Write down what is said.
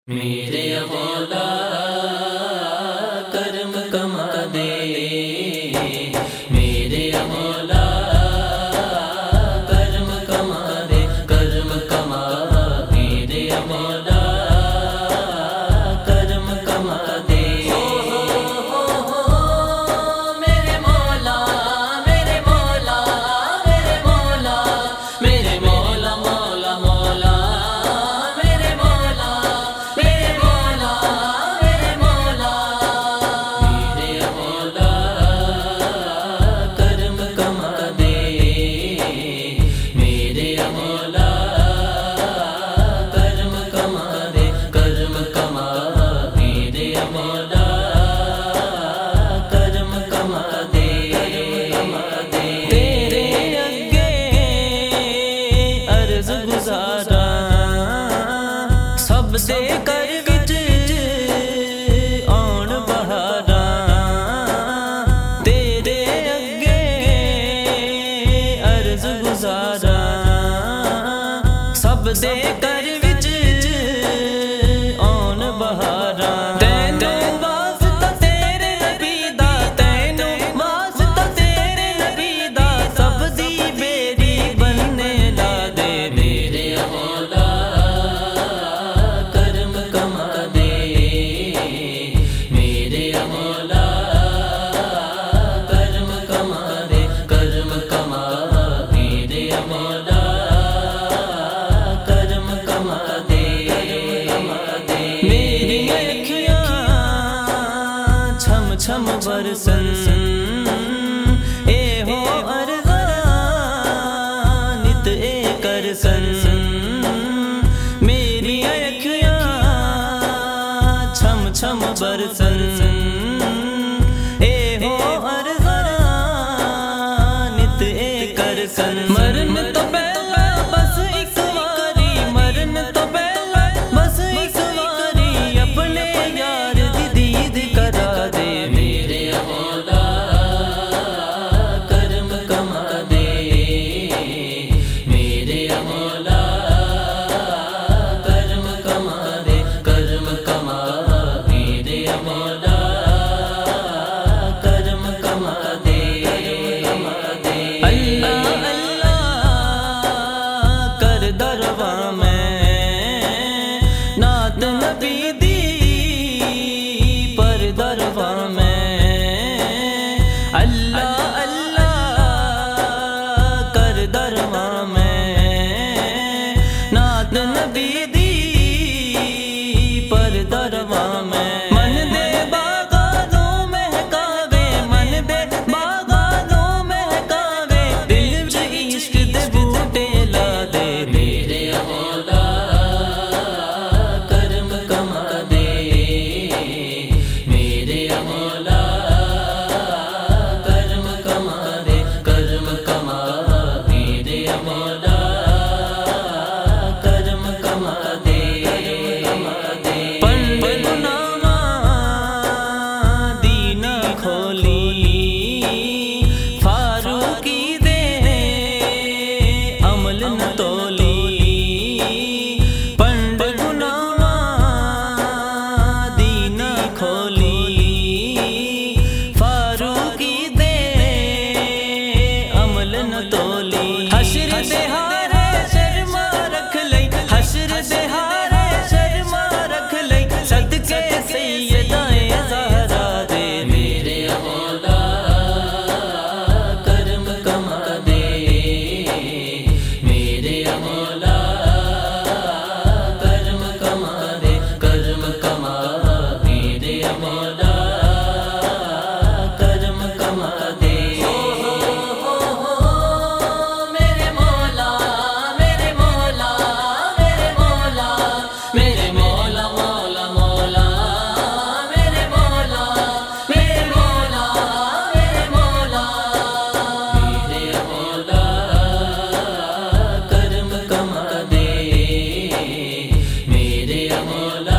मेरे मौला करम कमा दे, मेरे मौला करम कमा दे, करम कमा, मेरे मौला करम कमा दे। मेरे मौला, मेरे मौला, मेरे मौला, मेरे मौला, मौला मौला, मेरे मौला, मेरे मौला, मेरे मौला, मेरे मौला करम कमा दे, मेरे मौला करम कमा दे, करम कमा, मेरे मौला करम कमा दे, तेरे अगे अर्ज गुजारा सब दे कर विच आउण बहारा, तेरे अगे अर्ज गुजारा सब दे कर विच आउण बहारा। तैनू वास्ता तेरे नबी दा, तैनू वास्ता तेरे नबी दा, सब दी बेरी बनने ला दे, मेरे मौला करम कमा दे, मेरे मौला करम कमा दे, करम कमा, मेरे मौला करम कमा दे, मेरी अखियां छम छम बरसन ए हो अर्ज़ा नित ए करसन, मेरी अखियां छम छम बरसन ए हो अर्ज़ा नित ए करसन। मरन तो पहला बस एक वारी, मरन तो पहला बस एक वारी, अपने यार दी दीद करा दे, मेरे मौला करम कमा दे, मेरे मौला करम कमा दे, करम कमा, मेरे मौला करम कमा दे, अल्लाह अल्लाह कर दरवा में नात नबी दी पर दरवा में, अल्लाह अल्लाह कर दरवा में नात नबी दी पर दरवा में। मन दे बागानों महकावे, मन दे बागानों महकावे, दिल च इश्क दे बूटे ला दे, मेरे मौला करम कमा दे, मेरे मौला करम कमा दे, करम कमा, मेरे मौला करम कमा दे, पंड गुनामा दीना खोली फारूकी दे अमल न तोली, पंड गुनामा दीना खोली फारूकी दे अमल न तोली। हश्र दे हारे शर्मा रख लई, हश्र दे हारे शर्मा रख लई, सदके सैयदाए ज़हरा दे, मेरे मौला करम कमा दे, मेरे मौला करम कमा दे, करम कमा, मेरे मौला करम कमा दे। मेरे मौला, मेरे मौला, मेरे मौला, मेरे मौला, मौला मौला, मेरे मौला, मेरे मौला, मेरे मौला, मेरे मौला करम कमा दे, मेरे मौला